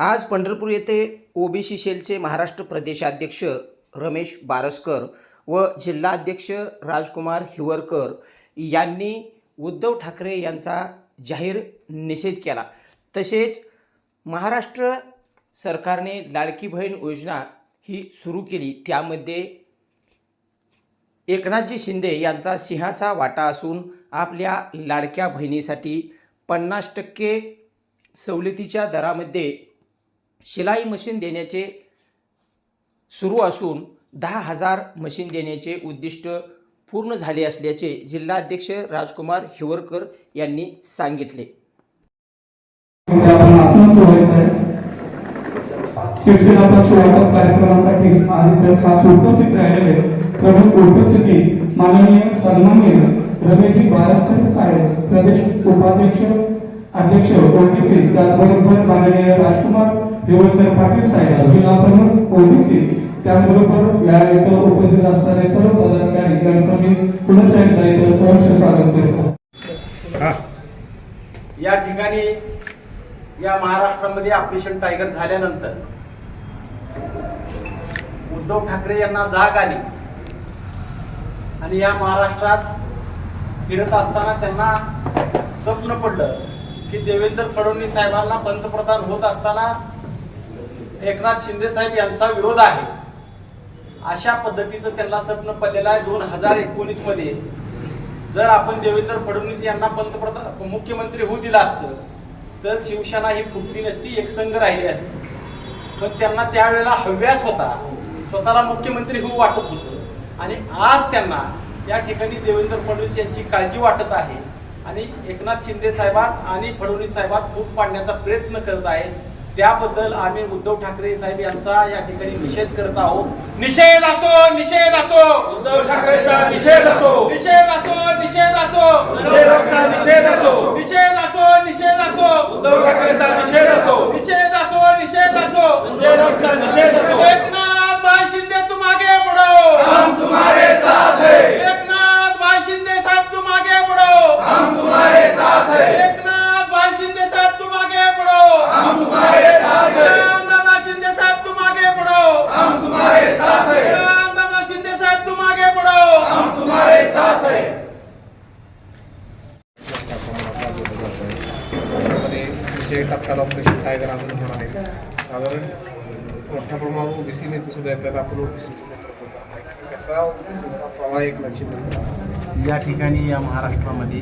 आज पंढरपूर येथे ओबीसी सेलचे महाराष्ट्र प्रदेशाध्यक्ष रमेश बारसकर व जिल्हाध्यक्ष राजकुमार हिवरकर यांनी उद्धव ठाकरे यांचा जाहीर निषेध केला। तसेच महाराष्ट्र सरकारने लाडकी बहीण योजना ही सुरू केली, त्यामध्ये एकनाथजी शिंदे यांचा सिंहाचा वाटा असून आपल्या लाडक्या बहिणीसाठी 50% सवलतीच्या दरामध्ये शिलाई मशीन देण्याचे सुरू असून 10,000 मशीन देण्याचे उद्दिष्ट पूर्ण झाले असल्याचे जिल्हाध्यक्ष राजकुमार हिवरकर यांनी सांगितले। शिवसेना पक्ष वाटप कार्यक्रमासाठी आदित्य खास उपस्थित राहिलेले प्रमुख उपस्थिती माननीय सन्माननीय रमेशजी बारसकर साहेब प्रदेश उपाध्यक्ष अध्यक्ष ओबीसी, त्याचबरोबर माननीय राजकुमार हिवरकर पाटील साहेब जिल्हा प्रमुख ओबीसी, त्याचबरोबर या इथं उपस्थित असणारे सर्व पदाधिकारी यांचं मी पुन्हा एकदा इथं सहर्ष स्वागत करतो। या ठिकाणी या महाराष्ट्रामध्ये ऑपरेशन टायगर झाल्यानंतर उद्धव ठाकरे यांना जाग आली आणि या महाराष्ट्रात फिरत असताना त्यांना स्वप्न पडलं की देवेंद्र फडणवीस साहेबांना पंतप्रधान होत असताना एकनाथ शिंदे साहेब यांचा विरोध आहे, अशा पद्धतीचं त्यांना स्वप्न पडलेलं आहे। 2019 मध्ये जर आपण देवेंद्र फडणवीस यांना पंतप्रधान मुख्यमंत्री होऊ दिला असतं तर शिवसेना ही फुटली नसती, एकसंघ राहिली असती। पण त्यांना त्यावेळेला हव्यास होता, स्वतःला मुख्यमंत्री होऊ वाटत होतं आणि आज त्यांना या ठिकाणी देवेंद्र फडणवीस यांची काळजी वाटत आहे आणि एकनाथ शिंदे साहेबात आणि फडणवीस साहेबात फूट पाडण्याचा प्रयत्न करत आहे। त्याबद्दल आम्ही उद्धव ठाकरे साहेब यांचा या ठिकाणी निषेध करत आहोत। निषेध असो, निषेध असो, उद्धव ठाकरेंचा निषेध असो, निषेध असो, निषेध असो, उद्धव ठाकरेंचा निषेध असो, निषेध असो, निषेध असो, उद्धव ठाकरेंचा निषेध असो, निषेध असो, निषेध असो, उद्धव ठाकरेंचा निषेध असो। एकनाथ भाई शिंदे तुम आगे बढ़ो, हम तुम्हारे साथ हैं। एकनाथ भाई शिंदे साहब तुम आगे बढ़ो, हम तुम्हारे साथ हैं। एकनाथ भाई शिंदे साहब तुम आगे बढ़ो, हम तुम्हारे साथ हैं। दादा शिंदे साहब तुम आगे बढ़ो, हम तुम्हारे साथ हैं। दादा शिंदे साहब तुम आगे बढ़ो, हम तुम्हारे साथ हैं। टप्प्यात ऑपरेशन टायगर अजून होणार आहे। साधारण मोठ्या प्रमाणावर ओबीसी नेते सुद्धा येतात। आपण ओबीसीचे नेतृत्व कसा ओबीसीचा प्रवाह एकनाथ शिंदे या ठिकाणी या महाराष्ट्रामध्ये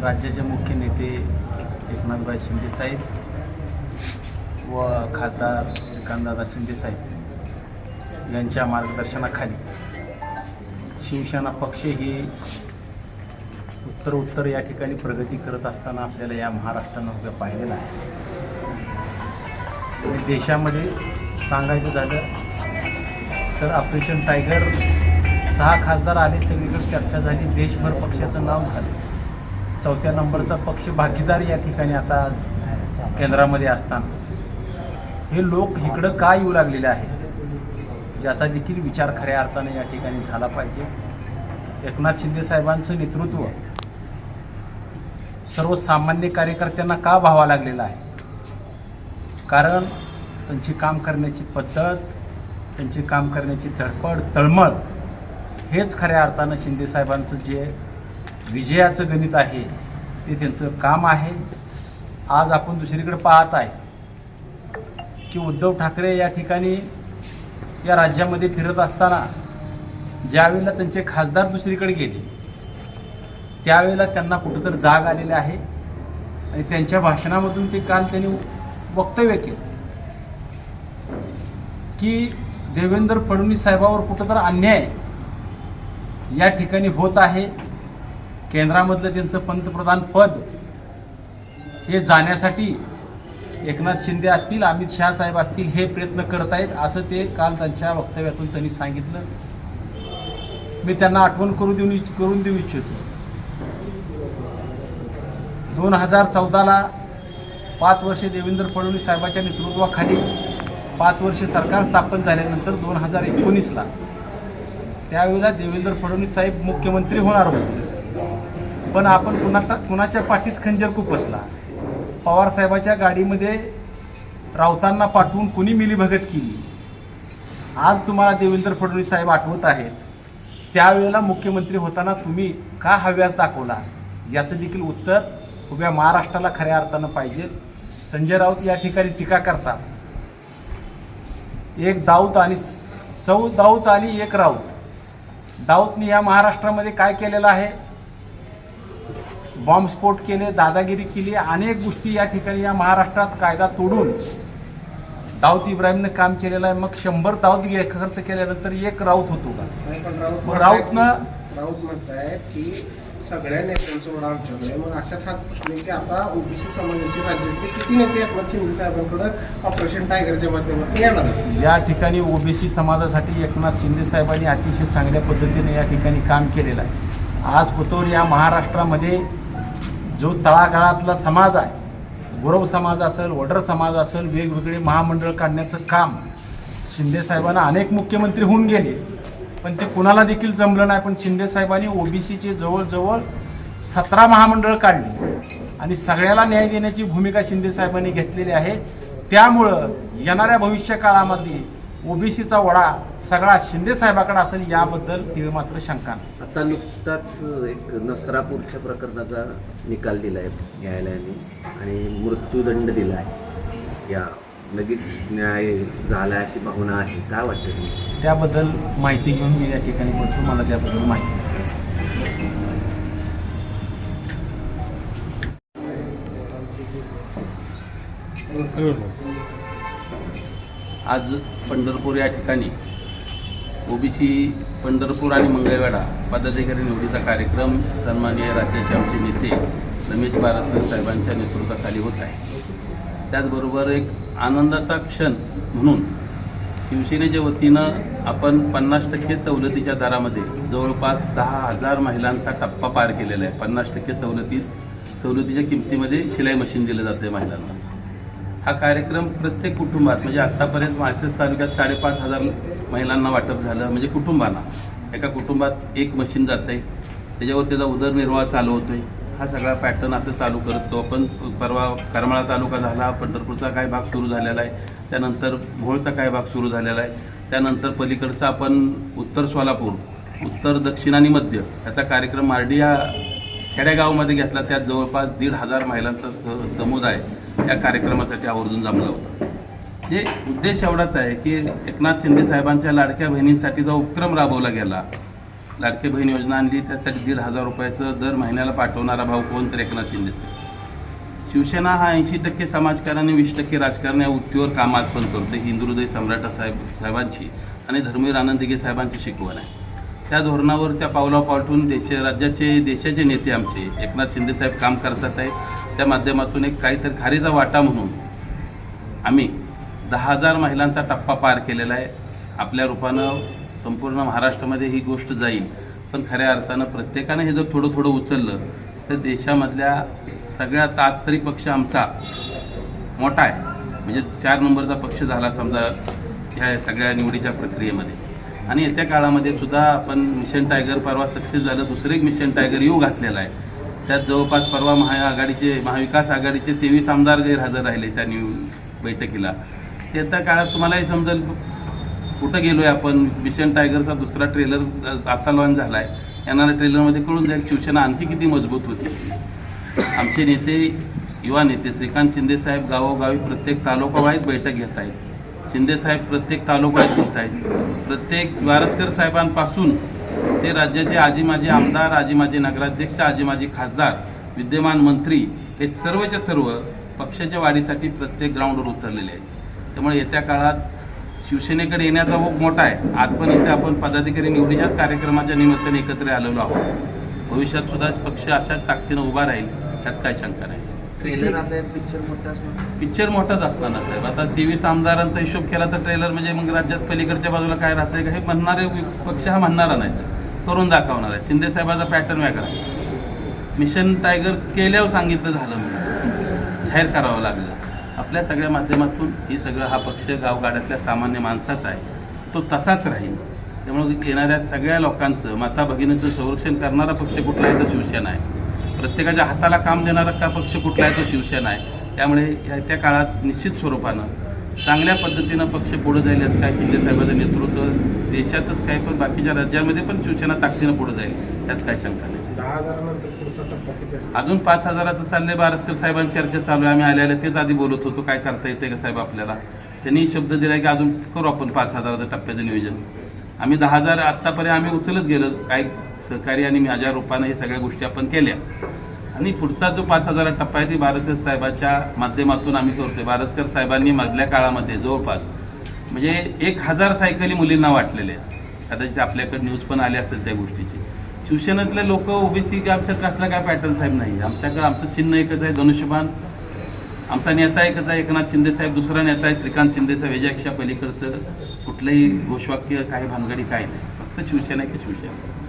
राज्याचे मुख्य नेते एकनाथभाई शिंदे साहेब व खासदार श्रीकांतदादा शिंदे साहेब यांच्या मार्गदर्शनाखाली शिवसेना पक्ष ही उत्तर या ठिकाणी प्रगती करत असताना आपल्याला या महाराष्ट्रानं उभं पाहिलेलं आहे। आणि देशामध्ये सांगायचं झालं तर ऑपरेशन टायगर 6 खासदार आले, सगळीकडे चर्चा झाली, देशभर पक्षाचं नाव झालं। 4थ्या नंबरचा पक्ष भागीदार या ठिकाणी आता आज केंद्रामध्ये असताना हे लोक इकडं का येऊ लागलेले आहेत ज्याचा देखील विचार खऱ्या अर्थाने या ठिकाणी झाला पाहिजे। एकनाथ शिंदे साहेबांचं नेतृत्व सर्वसामान्य कार्यकर्त्यांना का भावा लागलेलं आहे? कारण त्यांची काम करण्याची पद्धत, त्यांची काम करण्याची धडपड, तळमळ हेच खऱ्या अर्थानं शिंदे साहेबांचं जे विजयाचं गणित आहे ते त्यांचं काम आहे। आज आपण दुसरीकडे पाहत आहे की उद्धव ठाकरे या ठिकाणी या राज्यामध्ये फिरत असताना ज्यावेळेला त्यांचे खासदार दुसरीकडे गेले त्यावेळेला त्यांना कुठंतरी जाग आलेली आहे आणि त्यांच्या भाषणामधून ते काल त्यांनी वक्तव्य केलं की देवेंद्र फडणवीस साहेबावर कुठंतरी अन्याय या ठिकाणी होत आहे। केंद्रामधलं त्यांचं पंतप्रधान पद हे जाण्यासाठी एकनाथ शिंदे असतील, अमित शहा साहेब असतील, हे प्रयत्न करत आहेत असं ते काल त्यांच्या वक्तव्यातून त्यांनी सांगितलं। मी त्यांना आठवण करून देऊ इच्छितो। 2014ला 5 वर्षे देवेंद्र फडणवीस साहेबांच्या नेतृत्वाखाली 5 वर्षे सरकार स्थापन झाल्यानंतर 2019ला त्यावेळेला देवेंद्र फडणवीस साहेब मुख्यमंत्री होणार होते, पण आपण कुणाच्या पाठीत खंजर खुपसला। पवारसाहेबाच्या गाडीमध्ये राऊतांना पाठवून कुणी मिलीभगत केली, आज तुम्हाला देवेंद्र फडणवीस साहेब आठवत आहेत. त्यावेळेला मुख्यमंत्री होताना तुम्ही का हव्यास दाखवला, याचं देखील उत्तर उभ्या महाराष्ट्राला खऱ्या अर्थानं पाहिजे. संजय राऊत या ठिकाणी टीका करतात, एक दाऊद आणि सौ दाऊद आणि एक राऊत. दाऊदने या महाराष्ट्रामध्ये काय केलेलं आहे, बॉम्बस्फोट केले, दादागिरी केली, अनेक गोष्टी या ठिकाणी या महाराष्ट्रात कायदा तोडून दाऊद इब्राहिमनं काम केलेलं आहे. मग 100 दाऊद खर्च केल्यानंतर एक राऊत होतो का? राऊत म्हणतायत की सगळ्या नेत्यांचं वडा आमच्याकडे. मग अशात हाच प्रश्न आहे की आता ओबीसी समाजाचे राज्यातले किती नेते एकनाथ शिंदे साहेबांकडे ऑपरेशन टायगरच्या माध्यमातून येणार? या ठिकाणी ओबीसी समाजासाठी एकनाथ शिंदे साहेबांनी अतिशय चांगल्या पद्धतीने या ठिकाणी काम केलेलं आहे. आज पुतोर या महाराष्ट्रामध्ये जो तळागाळातला समाज आहे, गुरव समाज असेल, वडर समाज असेल, वेगवेगळे महामंडळ काढण्याचं काम शिंदे साहेबांना अनेक मुख्यमंत्री होऊन गेले, पण ते कुणाला देखील जमलं नाही. पण शिंदे साहेबांनी ओबीसीचे जवळजवळ 17 महामंडळ काढली आणि सगळ्याला न्याय देण्याची भूमिका शिंदे साहेबांनी घेतलेली आहे. त्यामुळं येणाऱ्या भविष्य काळामध्ये ओबीसीचा वडा सगळा शिंदे साहेबाकडे असेल याबद्दल तीळ मात्र शंका नाही. आता नुकताच एक नसरापूरच्या प्रकरणाचा निकाल दिला आहे न्यायालयाने आणि मृत्यूदंड दिला आहे. या लगेच न्याय झाला अशी भावना आहे, काय वाटतं तुम्ही? त्याबद्दल माहिती घेऊन मी या ठिकाणी बोलतो, मला त्याबद्दल माहिती. आज पंढरपूर या ठिकाणी ओबीसी पंढरपूर आणि मंगळवेढा पदाधिकारी निवडीचा कार्यक्रम सन्माननीय राज्याचे आमचे नेते रमेश बारसकर साहेबांच्या नेतृत्वाखाली होत आहे. त्याचबरोबर एक आनंदाचा क्षण म्हणून शिवसेनेच्या वतीनं आपण 50% सवलतीच्या दरामध्ये जवळपास 10,000 महिलांचा टप्पा पार केलेला आहे. 50% सवलतीच्या किमतीमध्ये शिलाई मशीन दिलं जातं आहे महिलांना. हा कार्यक्रम प्रत्येक कुटुंबात म्हणजे आत्तापर्यंत माळशेज तालुक्यात 5,500 महिलांना वाटप झालं. म्हणजे कुटुंबांना एका कुटुंबात एक मशीन जातं आहे, त्याच्यावर त्याचा उदरनिर्वाह चालू होतो आहे. हा सगळा पॅटर्न असं चालू करतो आपण. परवा करमाळा तालुका झाला, पंढरपूरचा काही भाग सुरू झालेला आहे, त्यानंतर भोळचा काही भाग सुरू झालेला आहे, त्यानंतर पलीकडचा आपण उत्तर सोलापूर, उत्तर दक्षिण आणि मध्य याचा कार्यक्रम मार्डी या खेडेगावामध्ये घेतला. त्यात जवळपास 1,500 महिलांचा समुदाय या कार्यक्रमासाठी आवर्जून जमला होता. जे उद्देश एवढाच आहे की एकनाथ शिंदे साहेबांच्या लाडक्या बहिणींसाठी जो उपक्रम राबवला गेला, लाडकी बहीण योजना आणली, त्यासाठी 1,500 रुपयाचं दर महिन्याला पाठवणारा भाऊ कोण तर एकनाथ शिंदे साहेब. शिवसेना हा 80% समाजकारण आणि 20% राजकारण या वृत्तीवर काम आज पण करतो. हिंदुहृदय सम्राट साहेबांची आणि धर्मवीर आनंद दिघे साहेबांची शिकवण आहे. त्या धोरणावर त्या पावला पाठवून देशाचे नेते आमचे एकनाथ शिंदे साहेब काम करतात आहे. त्या माध्यमातून एक काहीतरी खारीचा वाटा म्हणून आम्ही 10,000 महिलांचा टप्पा पार केलेला आहे. आपल्या रूपानं संपूर्ण महाराष्ट्रामध्ये ही गोष्ट जाईल, पण खऱ्या अर्थानं प्रत्येकानं हे जर थोडं थोडं उचललं तर देशामधल्या सगळ्यात आज तरी पक्ष आमचा मोठा आहे, म्हणजे 4 नंबरचा पक्ष झाला समजा ह्या सगळ्या निवडीच्या प्रक्रियेमध्ये. आणि येत्या काळामध्ये सुद्धा आपण मिशन टायगर परवा सक्सेस झालं, दुसरं एक मिशन टायगर येऊ घातलेला आहे. त्यात जवळपास परवा महाविकास आघाडीचे 23 आमदार गैरहजर राहिले त्या बैठकीला. येत्या काळात तुम्हालाही समजेल कुठं गेलो आहे आपण. मिशन टायगरचा दुसरा ट्रेलर आता लॉन्च झाला आहे, येणाऱ्या ट्रेलरमध्ये कळून जाईल शिवसेना आणखी किती मजबूत होती. आमचे नेते, युवा नेते श्रीकांत शिंदे साहेब गावोगावी प्रत्येक तालुकावाईज बैठक घेत आहेत. शिंदे साहेब प्रत्येक तालुक्यात घेत आहेत. प्रत्येक वारसकर साहेबांपासून ते राज्याचे आजी माजी आमदार, आजी माजी नगराध्यक्ष, आजी माजी खासदार, विद्यमान मंत्री हे सर्वच्या सर्व पक्षाच्या वाढीसाठी प्रत्येक ग्राउंडवर उतरलेले आहेत. त्यामुळे येत्या काळात शिवसेनेकडे येण्याचा ओघ मोठा आहे. आज पण इथे आपण पदाधिकारी निवडीच्याच कार्यक्रमाच्या निमित्ताने एकत्र आलेलो आहोत. भविष्यात सुद्धा पक्ष अशाच ताकदीनं उभा राहील, त्यात काय शंका नाही. ट्रेलर असा पिक्चर मोठा असणार, पिक्चर मोठाच असणार ना साहेब. आता 23 आमदारांचा हिशोब केला तर ट्रेलर म्हणजे मग राज्यात पलीकडच्या बाजूला काय राहतंय का हे म्हणणारे पक्ष हा म्हणणारा नाही सर, करून दाखवणार आहे. शिंदे साहेबाचा पॅटर्न वेगळा आहे. मिशन टायगर केल्यावर सांगितलं झालं म्हणून जाहीर करावं लागलं. आपल्या सगळ्या माध्यमातून हे सगळं हा पक्ष गावगाड्यातल्या सामान्य माणसाचा आहे, तो तसाच राहील. त्यामुळे येणाऱ्या सगळ्या लोकांचं, माता भगिनीचं संरक्षण करणारा पक्ष कुठला आहे तो शिवसेना आहे. प्रत्येकाच्या हाताला काम देणारा का पक्ष कुठला आहे तो शिवसेना आहे. त्यामुळे त्या काळात निश्चित स्वरूपानं चांगल्या पद्धतीनं पक्ष पुढे जाईल यात काय शिंदेसाहेबांचं नेतृत्व देशातच काय पण बाकीच्या राज्यांमध्ये पण शिवसेना ताकदीनं पुढे जाईल त्यात काय शंका नाही. 10,000 नंतर पुढचा टप्पा किती असतो? अजून 5,000चं चाललंय. बारस्कर साहेबांची चर्चा चालू आहे. आम्ही आल्याला तेच आधी बोलत होतो काय करता येते का साहेब आपल्याला. त्यांनी शब्द दिला की अजून करू आपण 5,000चं टप्प्याचं नियोजन. आम्ही 10,000 आत्तापर्यंत आम्ही उचलत गेलो. काही सहकारी आणि माझ्या रूपानं हे सगळ्या गोष्टी आपण केल्या आणि पुढचा जो 5,000 टप्पा आहे ती बारस्कर साहेबाच्या माध्यमातून आम्ही करतोय. बारस्कर साहेबांनी मधल्या काळामध्ये जवळपास म्हणजे 1,000 सायकली मुलींना वाटलेल्या आहेत. कदाचित आपल्याकडे न्यूज पण आली असेल त्या गोष्टीची. शिवसेनेतले लोक ओबीसी आमच्यात कसला काय पॅटर्न साहेब नाही. आमच्याकडे आमचं चिन्ह एकच आहे धनुष्यबाण. आमचा नेता एकच आहे एकनाथ शिंदे साहेब. दुसरा नेता आहे श्रीकांत शिंदे साहेब. याच्यापेक्षा पलीकडचं कुठलंही घोषवाक्य काही भानगडी काय नाही. फक्त शिवसेना की शिवसेना.